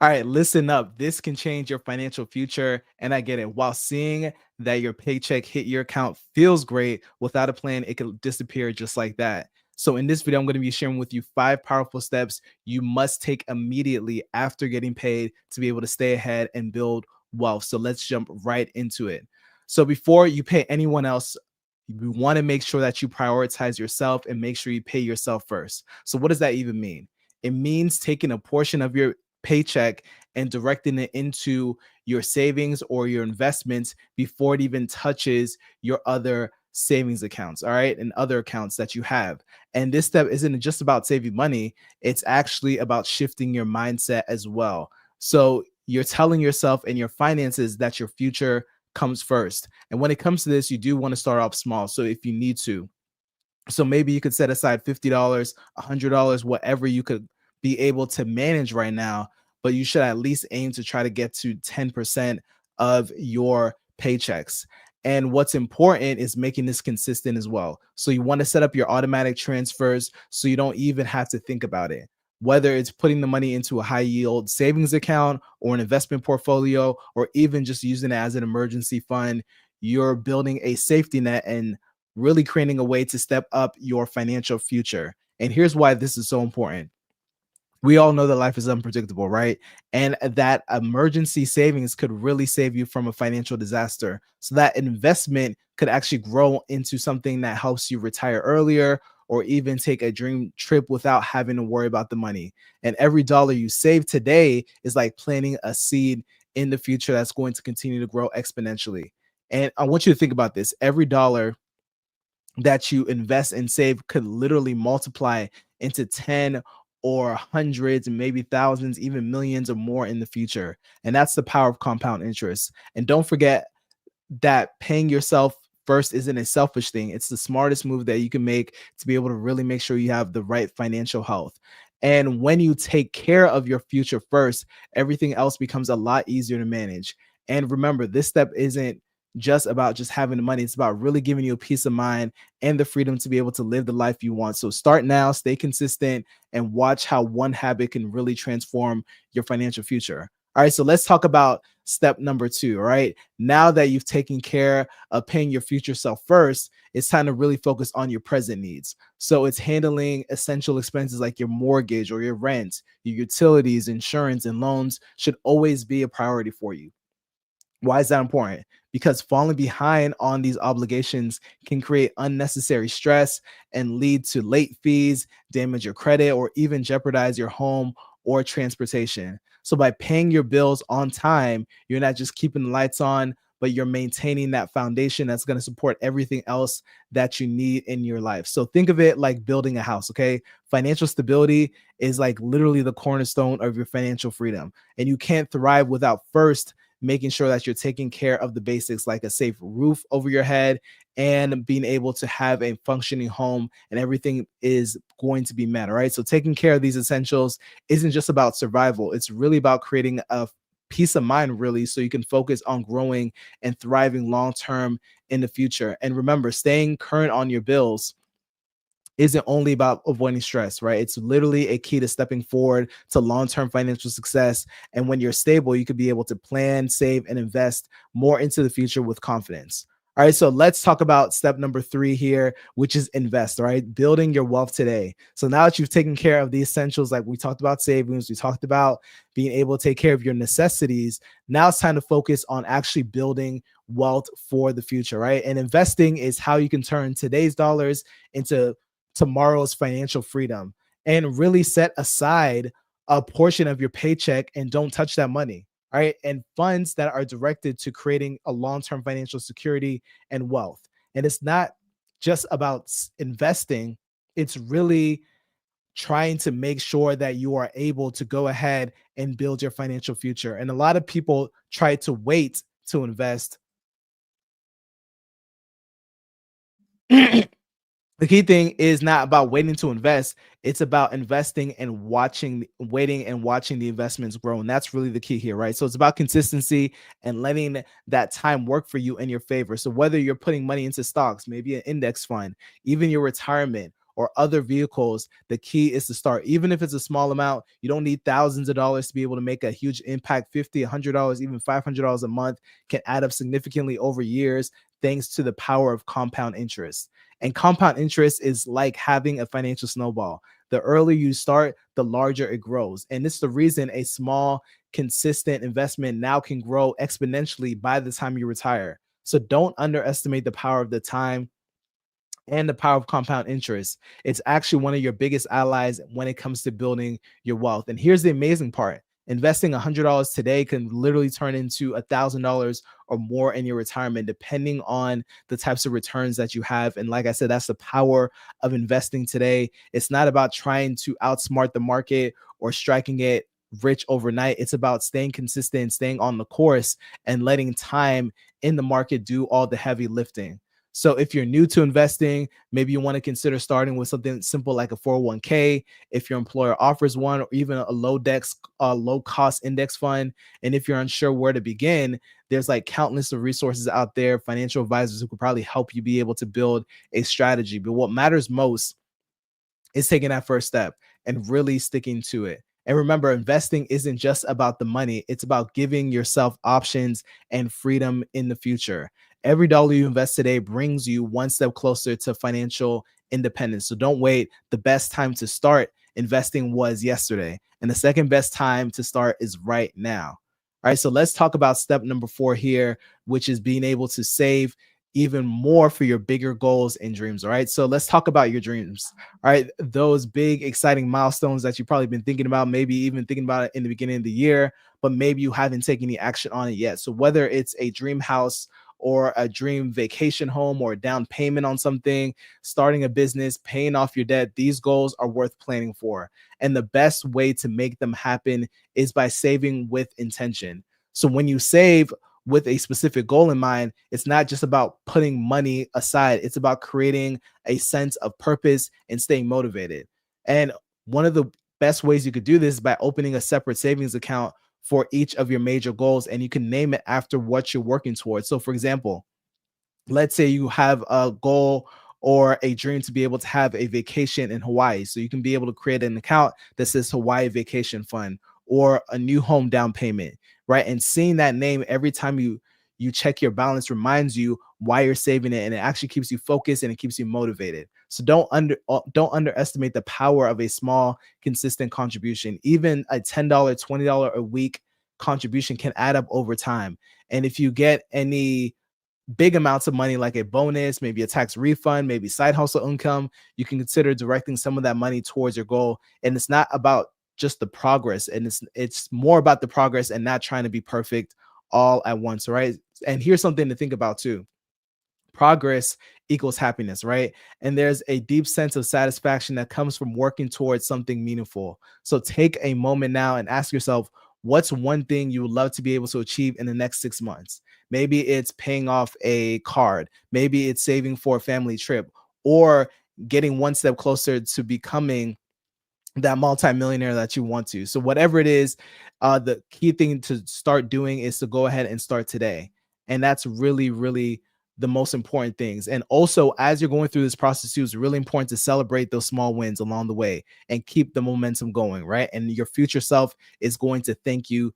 All right, listen up. This can change your financial future. And I get it. While seeing that your paycheck hit your account feels great, without a plan, it could disappear just like that. So, in this video, I'm going to be sharing with you 5 powerful steps you must take immediately after getting paid to be able to stay ahead and build wealth. So, let's jump right into it. So, before you pay anyone else, you want to make sure that you prioritize yourself and make sure you pay yourself first. So, what does that even mean? It means taking a portion of your paycheck and directing it into your savings or your investments before it even touches your other savings accounts, all right, and other accounts that you have. And this step isn't just about saving money, it's actually about shifting your mindset as well. So you're telling yourself and your finances that your future comes first. And when it comes to this, you do want to start off small. So if you need to, so maybe you could set aside $50, $100, whatever you could be able to manage right now, but you should at least aim to try to get to 10% of your paychecks. And what's important is making this consistent as well. So you want to set up your automatic transfers so you don't even have to think about it. Whether it's putting the money into a high yield savings account or an investment portfolio, or even just using it as an emergency fund, you're building a safety net and really creating a way to step up your financial future. And here's why this is so important. We all know that life is unpredictable, right? And that emergency savings could really save you from a financial disaster. So that investment could actually grow into something that helps you retire earlier or even take a dream trip without having to worry about the money. And every dollar you save today is like planting a seed in the future that's going to continue to grow exponentially. And I want you to think about this. Every dollar that you invest and save could literally multiply into 10 or hundreds and maybe thousands, even millions or more in the future. And that's the power of compound interest. And don't forget that paying yourself first isn't a selfish thing. It's the smartest move that you can make to be able to really make sure you have the right financial health. And when you take care of your future first, everything else becomes a lot easier to manage. And remember, this step isn't just about just having the money. It's about really giving you a peace of mind and the freedom to be able to live the life you want. So start now, stay consistent, and watch how one habit can really transform your financial future. All right, so let's talk about step number 2. All right, now that you've taken care of paying your future self first, it's time to really focus on your present needs. So it's handling essential expenses like your mortgage or your rent, your utilities, insurance, and loans should always be a priority for you. Why is that important? Because falling behind on these obligations can create unnecessary stress and lead to late fees, damage your credit, or even jeopardize your home or transportation. So, by paying your bills on time, you're not just keeping the lights on, but you're maintaining that foundation that's going to support everything else that you need in your life. So, think of it like building a house, okay? Financial stability is like literally the cornerstone of your financial freedom. And you can't thrive without first making sure that you're taking care of the basics like a safe roof over your head and being able to have a functioning home, and everything is going to be met. All right. So taking care of these essentials isn't just about survival. It's really about creating a peace of mind, really, so you can focus on growing and thriving long term in the future. And remember, staying current on your bills isn't only about avoiding stress, right? It's literally a key to stepping forward to long-term financial success. And when you're stable, you could be able to plan, save, and invest more into the future with confidence. All right, so let's talk about step number 3 here, which is invest, all right? Building your wealth today. So now that you've taken care of the essentials, like we talked about savings, we talked about being able to take care of your necessities, now it's time to focus on actually building wealth for the future, right? And investing is how you can turn today's dollars into tomorrow's financial freedom, and really set aside a portion of your paycheck and don't touch that money. All right. And funds that are directed to creating a long term financial security and wealth. And it's not just about investing, it's really trying to make sure that you are able to go ahead and build your financial future. And a lot of people try to wait to invest. The key thing is not about waiting to invest. It's about investing and waiting and watching the investments grow. And that's really the key here, right? So it's about consistency and letting that time work for you in your favor. So whether you're putting money into stocks, maybe an index fund, even your retirement, or other vehicles, the key is to start. Even if it's a small amount, you don't need thousands of dollars to be able to make a huge impact. 50, $100, even $500 a month can add up significantly over years thanks to the power of compound interest. And compound interest is like having a financial snowball. The earlier you start, the larger it grows. And this is the reason a small, consistent investment now can grow exponentially by the time you retire. So don't underestimate the power of the time and the power of compound interest. It's actually one of your biggest allies when it comes to building your wealth. And here's the amazing part. Investing $100 today can literally turn into $1,000 or more in your retirement, depending on the types of returns that you have. And like I said, that's the power of investing today. It's not about trying to outsmart the market or striking it rich overnight. It's about staying consistent, staying on the course, and letting time in the market do all the heavy lifting. So if you're new to investing, maybe you want to consider starting with something simple like a 401k, if your employer offers one, or even a low cost index fund. And if you're unsure where to begin, there's like countless of resources out there, financial advisors who could probably help you be able to build a strategy. But what matters most is taking that first step and really sticking to it. And remember, investing isn't just about the money, it's about giving yourself options and freedom in the future. Every dollar you invest today brings you one step closer to financial independence. So don't wait. The best time to start investing was yesterday, and the second best time to start is right now. All right, so let's talk about step number 4 here, which is being able to save even more for your bigger goals and dreams. All right, so let's talk about your dreams. All right, those big, exciting milestones that you've probably been thinking about, maybe even thinking about it in the beginning of the year, but maybe you haven't taken any action on it yet. So whether it's a dream house or a dream vacation home or a down payment on something, starting a business, paying off your debt, these goals are worth planning for. And the best way to make them happen is by saving with intention. So when you save with a specific goal in mind, it's not just about putting money aside, it's about creating a sense of purpose and staying motivated. And one of the best ways you could do this is by opening a separate savings account for each of your major goals, and you can name it after what you're working towards. So for example, let's say you have a goal or a dream to be able to have a vacation in Hawaii. So you can be able to create an account that says Hawaii Vacation Fund or a new home down payment, right? And seeing that name every time you check your balance reminds you why you're saving it, and it actually keeps you focused and it keeps you motivated. So don't underestimate the power of a small consistent contribution. Even a $10, $20 a week contribution can add up over time. And if you get any big amounts of money like a bonus, maybe a tax refund, maybe side hustle income, you can consider directing some of that money towards your goal. And it's not about just the progress, and it's more about the progress and not trying to be perfect all at once, right? And here's something to think about too. Progress equals happiness, right? And there's a deep sense of satisfaction that comes from working towards something meaningful. So take a moment now and ask yourself, what's one thing you would love to be able to achieve in the next 6 months? Maybe it's paying off a card, maybe it's saving for a family trip, or getting one step closer to becoming that multimillionaire that you want to. So whatever it is, the key thing to start doing is to go ahead and start today. And that's really, really the most important things. And also, as you're going through this process too, it's really important to celebrate those small wins along the way and keep the momentum going, right? And your future self is going to thank you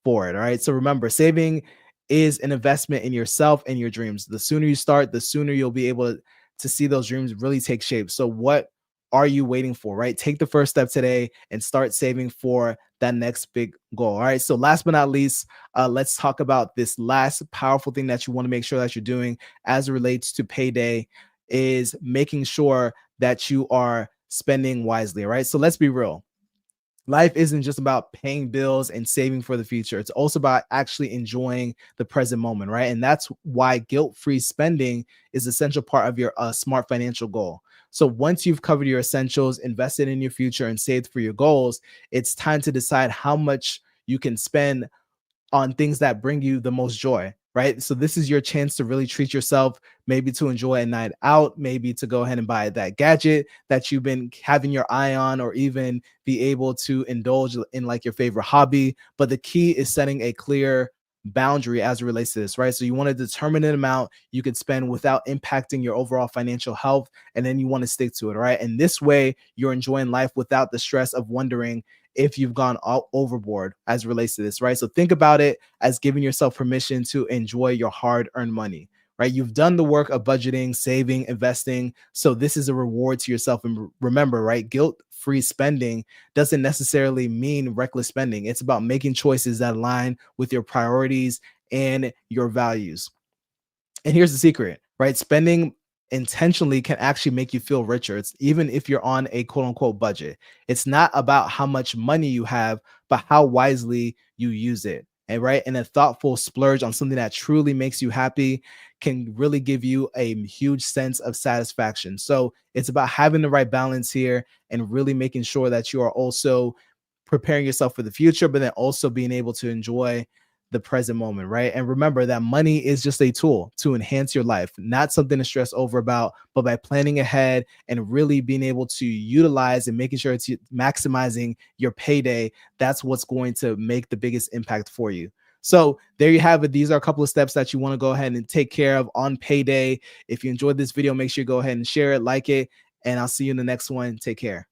for it. All right. So remember, saving is an investment in yourself and your dreams. The sooner you start, the sooner you'll be able to see those dreams really take shape. So what are you waiting for, right? Take the first step today and start saving for that next big goal. All right. So last but not least, let's talk about this last powerful thing that you want to make sure that you're doing as it relates to payday is making sure that you are spending wisely. Right. So let's be real. Life isn't just about paying bills and saving for the future. It's also about actually enjoying the present moment, right? And that's why guilt-free spending is an essential part of your smart financial goal. So once you've covered your essentials, invested in your future, and saved for your goals, it's time to decide how much you can spend on things that bring you the most joy, right? So this is your chance to really treat yourself, maybe to enjoy a night out, maybe to go ahead and buy that gadget that you've been having your eye on, or even be able to indulge in like your favorite hobby. But the key is setting a clear boundary as it relates to this, right? So you want to determine an amount you could spend without impacting your overall financial health, and then you want to stick to it, right? And this way, you're enjoying life without the stress of wondering if you've gone all overboard as it relates to this, right? So think about it as giving yourself permission to enjoy your hard-earned money, right? You've done the work of budgeting, saving, investing. So this is a reward to yourself. And remember, right? Guilt-free spending doesn't necessarily mean reckless spending. It's about making choices that align with your priorities and your values. And here's the secret, right? Spending intentionally can actually make you feel richer. It's even if you're on a quote unquote budget. It's not about how much money you have, but how wisely you use it. And right. And a thoughtful splurge on something that truly makes you happy can really give you a huge sense of satisfaction. So it's about having the right balance here and really making sure that you are also preparing yourself for the future, but then also being able to enjoy the present moment, right? And remember that money is just a tool to enhance your life, not something to stress over about, but by planning ahead and really being able to utilize and making sure it's maximizing your payday, that's what's going to make the biggest impact for you. So there you have it. These are a couple of steps that you want to go ahead and take care of on payday. If you enjoyed this video, make sure you go ahead and share it, like it, and I'll see you in the next one. Take care.